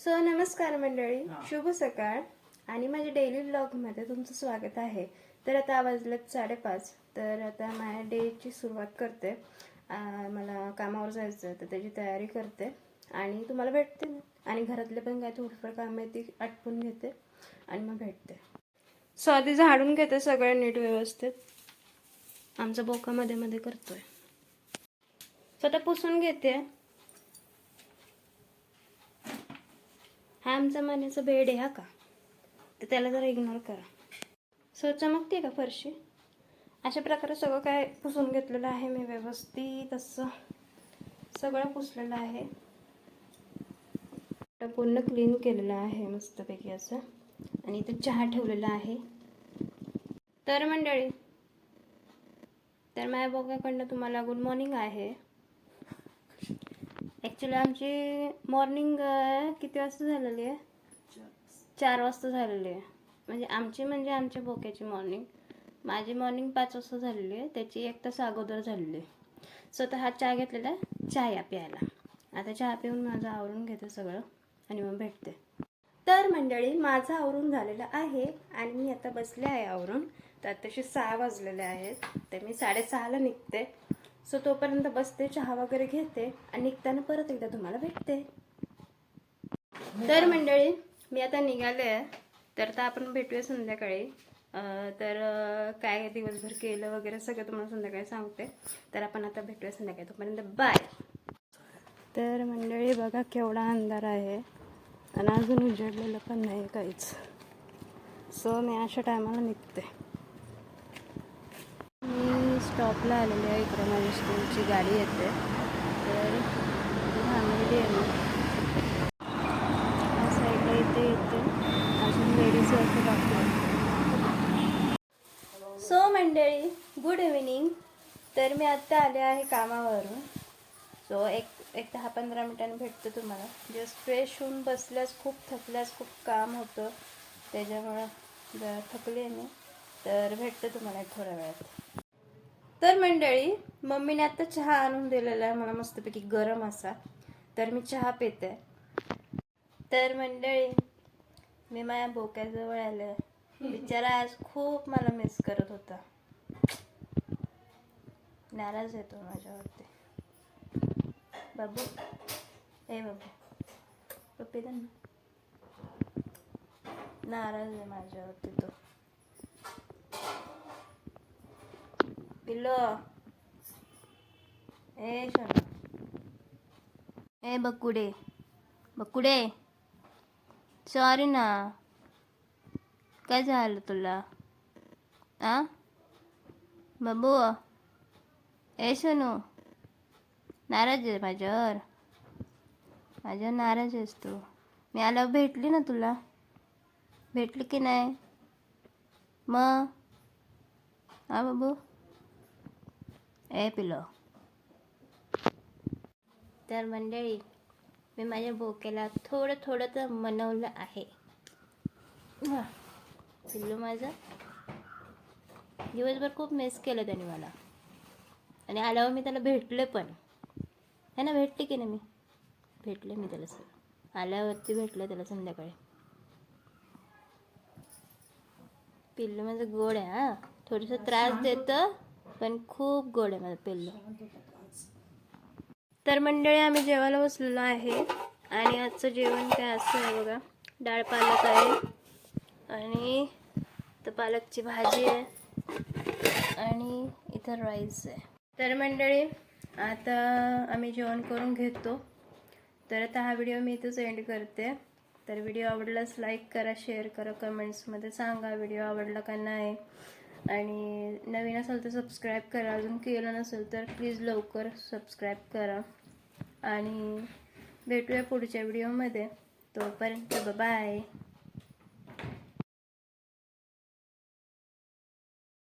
So नमस्कार मंडळी, शुभ सकाळ आणि माझ्या डेली व्लॉगमध्ये तुमचं स्वागत आहे. तर आता वाजलेत 5:30. तर आता माझ्या डेची सुरुवात करते. मला कामावर जायचं तर त्याची तयारी करते आणि तुम्हाला भेटते आणि घरातले पण काय थोडंफार काम आहे ती आटपून घेते आणि मग भेटते. सो आधी झाडून घेते सगळं नीट व्यवस्थित. आमचा बोका मध्ये मध्ये करतोय. सो आता पुसून घेते. हा आमचा मनीचा बेड आहे हा का, तर त्याला जरा इग्नोर करा. सो चमकते का फरशी. अशा प्रकारे सगळं काय पुसून घेतलेलं आहे मी व्यवस्थित. असं सगळं पुसलेलं आहे, पूर्ण क्लीन केलेलं आहे मस्तपैकी असं. आणि इथे चहा ठेवलेला आहे. तर मंडळी, तर माझ्या बोकाकडनं तुम्हाला गुड मॉर्निंग आहे. ॲक्च्युली आमची मॉर्निंग किती वाजता झालेली आहे? 4 वाजता झालेली आहे. म्हणजे आमच्या बोक्याची मॉर्निंग. माझी मॉर्निंग 5 वाजता झालेली आहे, त्याची 1 तास अगोदर झालेली आहे. स्वतः हा चहा घेतलेला आहे चहा प्यायला. आता चहा पिऊन माझं आवरून घेते सगळं आणि मग भेटते. तर मंडळी, माझं आवरून झालेलं आहे आणि मी आता बसले आहे आवरून. तर तसे 6 वाजलेले आहेत, तर मी 6:30ला निघते. सो तोपर्यंत बसते, चहा वगैरे घेते आणि निघताना परत एकदा तुम्हाला भेटते. तर मंडळी, मी आता निघाले आहे. तर आता आपण भेटूया संध्याकाळी. तर काय दिवसभर केलं वगैरे सगळं तुम्हाला संध्याकाळी सांगते. तर आपण आता भेटूया संध्याकाळी, तोपर्यंत बाय. तर मंडळी बघा केवढा अंधार आहे आणि अजून उजेडलेलं पण नाही काहीच. सो मी अशा टायमाला निघते. मी स्टॉपला आलेली आहे. इकडे माझ्या स्कूलची गाडी येते, तर थांबलेली आहे मी. या साईडला येते अजून लेडीज वगैरे बाकी. सो मंडळी, गुड इव्हिनिंग. तर मी आत्ता आले आहे कामावरून. सो एक 10-15 मिनिटांनी भेटते तुम्हाला. जस्ट फ्रेश होऊन बसल्यास, खूप थकल्यास, खूप काम होतं त्याच्यामुळं जरा थकले मी. तर भेटते तुम्हाला थोड्या वेळात. तर मंडळी, मम्मीने आता चहा आणून दिलेला आहे मला मस्तपैकी गरम असा. तर मी चहा पिते. तर मंडळी, मी माझ्या बोक्याजवळ आले. बिचारा आज खूप मला मिस करत होता. नाराज येतो माझ्यावरती. बाबू, ए बाबू, पप्पी दे ना. नाराज आहे माझ्यावरती तो. पिल्लो, ए शोना, ए बकुडे, बकुडे, सॉरी ना. काय झालं तुला? बाबू, ए सोनू, नाराज आहे माझ्यावर नाराज आहेस तू. मी आल्यावर भेटली ना तुला, भेटली की नाही मग? बाबू, ए पिलो. तर मंडळी, मी माझ्या बोक्याला थोडं थोडं तर मनवलं आहे. पिल्लू माझं दिवसभर खूप मिस केलं त्याने मला. आणि आल्यावर मी त्याला भेटले पण है ना. भेटले की नाही मी? भेटले मी त्याला. आल्यावरती भेटले त्याला संध्याकाळी. पिल्लू माझं गोड आहे. हा, थोडंसं त्रास देतं पण खूप गोड आहे माझं पिल्लू. तर मंडळी, आम्ही जेवायला बसलेलो आहे आणि आजचं जेवण काय असं आहे बघा. डाळ पालक आहे आणि तर पालकची भाजी आहे आणि इथं राईस आहे. तर मंडळी, आता आम्ही जेवण करून घेतो. तर आता हा व्हिडिओ मी इथंच एंड करते. तर व्हिडिओ आवडलाच लाईक करा, शेअर करा, कमेंट्समध्ये सांगा व्हिडिओ आवडला का नाही. आणि नवीन असेल तर सबस्क्राईब करा. अजून केलं नसेल तर प्लीज लवकर सबस्क्राईब करा. आणि भेटूया पुढच्या व्हिडिओमध्ये. तोपर्यंत बाय.